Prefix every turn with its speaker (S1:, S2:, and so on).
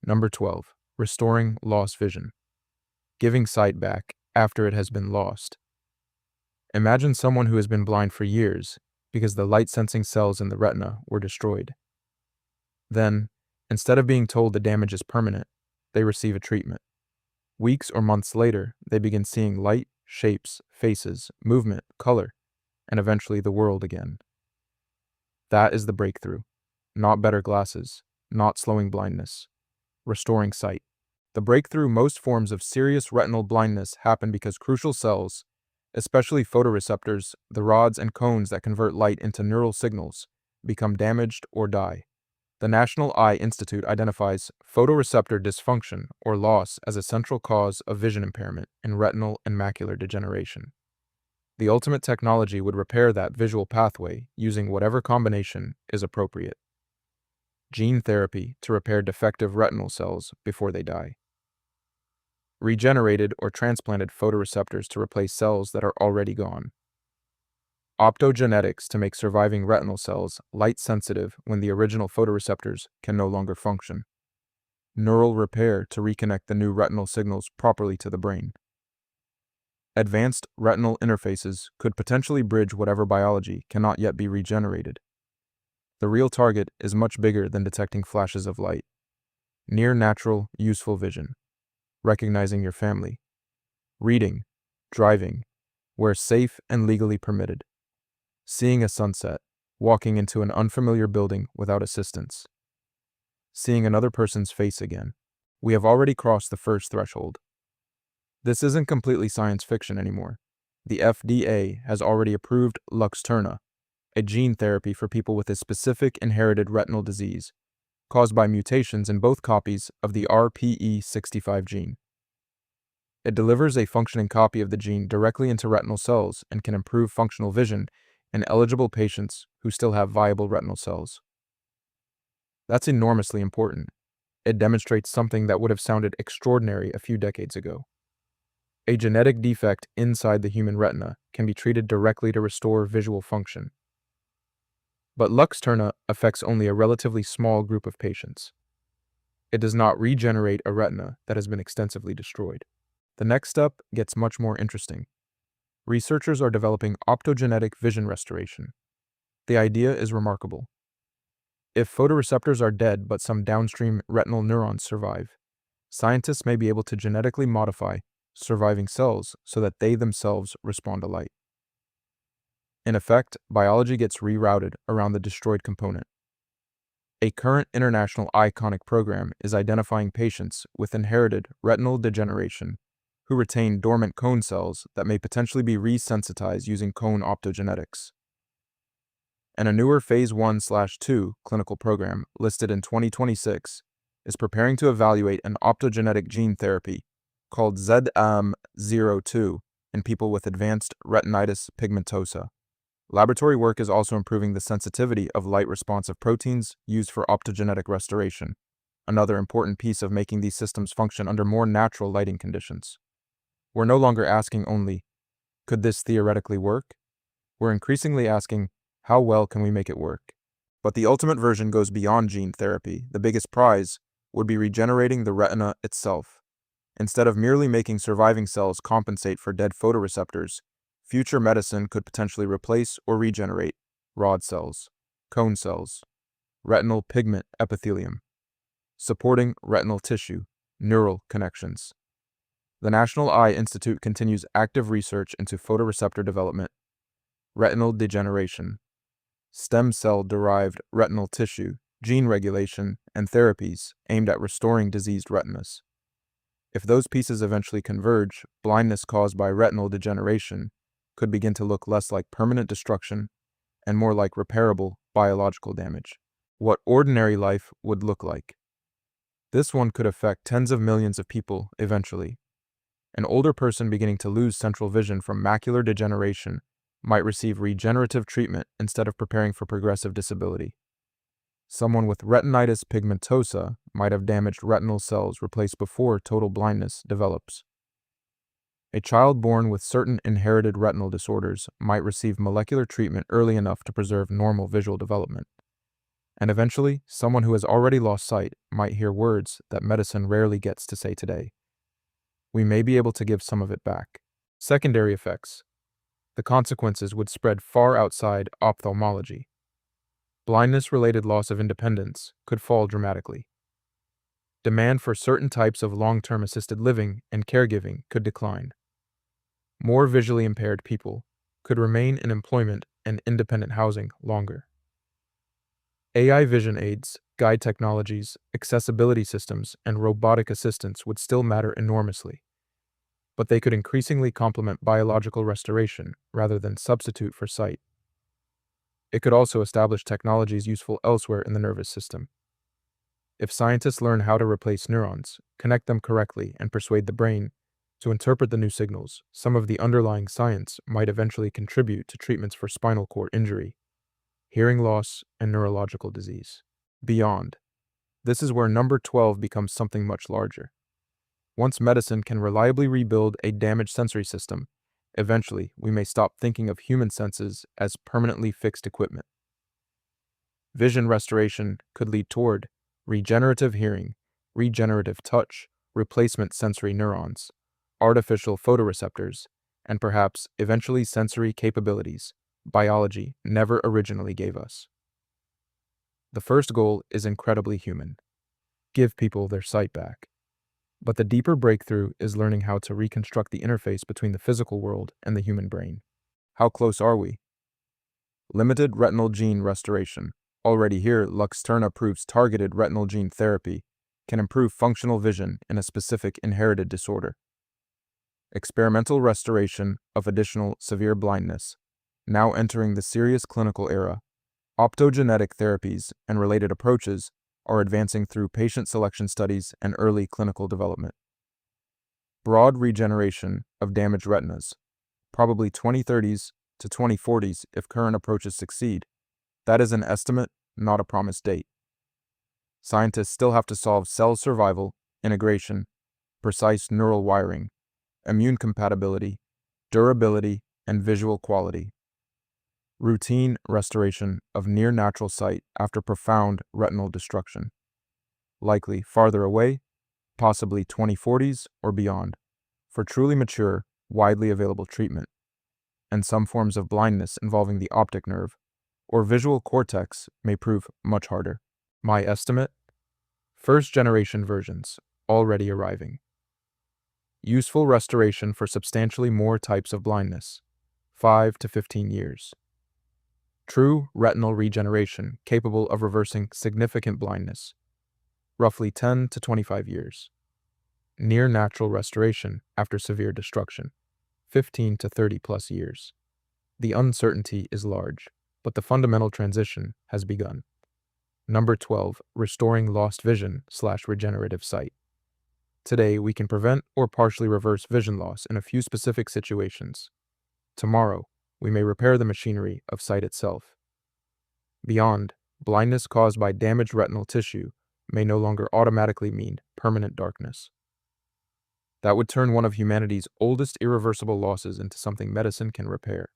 S1: Number 12. Restoring lost vision. Giving sight back after it has been lost. Imagine someone who has been blind for years because the light-sensing cells in the retina were destroyed. Then, instead of being told the damage is permanent, they receive a treatment. Weeks or months later, they begin seeing light, shapes, faces, movement, color, and eventually the world again. That is the breakthrough. Not better glasses, not slowing blindness. Restoring sight. The breakthrough: most forms of serious retinal blindness happen because crucial cells, especially photoreceptors, the rods and cones that convert light into neural signals, become damaged or die. The National Eye Institute identifies photoreceptor dysfunction or loss as a central cause of vision impairment in retinal and macular degeneration. The ultimate technology would repair that visual pathway using whatever combination is appropriate. Gene therapy to repair defective retinal cells before they die. Regenerated or transplanted photoreceptors to replace cells that are already gone. Optogenetics to make surviving retinal cells light-sensitive when the original photoreceptors can no longer function. Neural repair to reconnect the new retinal signals properly to the brain. Advanced retinal interfaces could potentially bridge whatever biology cannot yet be regenerated. The real target is much bigger than detecting flashes of light. Near natural, useful vision. Recognizing your family. Reading, driving, where safe and legally permitted. Seeing a sunset, walking into an unfamiliar building without assistance. Seeing another person's face again. We have already crossed the first threshold. This isn't completely science fiction anymore. The FDA has already approved Luxturna, a gene therapy for people with a specific inherited retinal disease caused by mutations in both copies of the RPE65 gene. It delivers a functioning copy of the gene directly into retinal cells and can improve functional vision in eligible patients who still have viable retinal cells. That's enormously important. It demonstrates something that would have sounded extraordinary a few decades ago. A genetic defect inside the human retina can be treated directly to restore visual function. But Luxturna affects only a relatively small group of patients. It does not regenerate a retina that has been extensively destroyed. The next step gets much more interesting. Researchers are developing optogenetic vision restoration. The idea is remarkable. If photoreceptors are dead but some downstream retinal neurons survive, scientists may be able to genetically modify surviving cells so that they themselves respond to light. In effect, biology gets rerouted around the destroyed component. A current international iconic program is identifying patients with inherited retinal degeneration who retain dormant cone cells that may potentially be resensitized using cone optogenetics. And a newer Phase 1/2 clinical program listed in 2026 is preparing to evaluate an optogenetic gene therapy called ZAM02 in people with advanced retinitis pigmentosa. Laboratory work is also improving the sensitivity of light-responsive proteins used for optogenetic restoration, another important piece of making these systems function under more natural lighting conditions. We're no longer asking only, could this theoretically work? We're increasingly asking, how well can we make it work? But the ultimate version goes beyond gene therapy. The biggest prize would be regenerating the retina itself. Instead of merely making surviving cells compensate for dead photoreceptors, future medicine could potentially replace or regenerate rod cells, cone cells, retinal pigment epithelium, supporting retinal tissue, neural connections. The National Eye Institute continues active research into photoreceptor development, retinal degeneration, stem cell-derived retinal tissue, gene regulation, and therapies aimed at restoring diseased retinas. If those pieces eventually converge, blindness caused by retinal degeneration could begin to look less like permanent destruction and more like repairable biological damage. What ordinary life would look like. This one could affect tens of millions of people eventually. An older person beginning to lose central vision from macular degeneration might receive regenerative treatment instead of preparing for progressive disability. Someone with retinitis pigmentosa might have damaged retinal cells replaced before total blindness develops. A child born with certain inherited retinal disorders might receive molecular treatment early enough to preserve normal visual development. And eventually, someone who has already lost sight might hear words that medicine rarely gets to say today. We may be able to give some of it back. Secondary effects. The consequences would spread far outside ophthalmology. Blindness-related loss of independence could fall dramatically. Demand for certain types of long-term assisted living and caregiving could decline. More visually impaired people could remain in employment and independent housing longer. AI vision aids, guide technologies, accessibility systems, and robotic assistants would still matter enormously, but they could increasingly complement biological restoration rather than substitute for sight. It could also establish technologies useful elsewhere in the nervous system. If scientists learn how to replace neurons, connect them correctly, and persuade the brain to interpret the new signals, some of the underlying science might eventually contribute to treatments for spinal cord injury, hearing loss, and neurological disease. Beyond. This is where number 12 becomes something much larger. Once medicine can reliably rebuild a damaged sensory system, eventually we may stop thinking of human senses as permanently fixed equipment. Vision restoration could lead toward regenerative hearing, regenerative touch, replacement sensory neurons, artificial photoreceptors, and perhaps eventually sensory capabilities biology never originally gave us. The first goal is incredibly human. Give people their sight back. But the deeper breakthrough is learning how to reconstruct the interface between the physical world and the human brain. How close are we? Limited retinal gene restoration. Already here, Luxturna proves targeted retinal gene therapy can improve functional vision in a specific inherited disorder. Experimental restoration of additional severe blindness. Now entering the serious clinical era, optogenetic therapies and related approaches are advancing through patient selection studies and early clinical development. Broad regeneration of damaged retinas, probably 2030s to 2040s if current approaches succeed. That is an estimate, not a promised date. Scientists still have to solve cell survival, integration, precise neural wiring, immune compatibility, durability, and visual quality. Routine restoration of near-natural sight after profound retinal destruction. Likely farther away, possibly 2040s or beyond, for truly mature, widely available treatment. And some forms of blindness involving the optic nerve or visual cortex may prove much harder. My estimate? First-generation versions, already arriving. Useful restoration for substantially more types of blindness, 5 to 15 years. True retinal regeneration capable of reversing significant blindness, roughly 10 to 25 years. Near natural restoration after severe destruction, 15 to 30 plus years. The uncertainty is large, but the fundamental transition has begun. Number 12, restoring lost vision/regenerative sight. Today, we can prevent or partially reverse vision loss in a few specific situations. Tomorrow, we may repair the machinery of sight itself. Beyond, blindness caused by damaged retinal tissue may no longer automatically mean permanent darkness. That would turn one of humanity's oldest irreversible losses into something medicine can repair.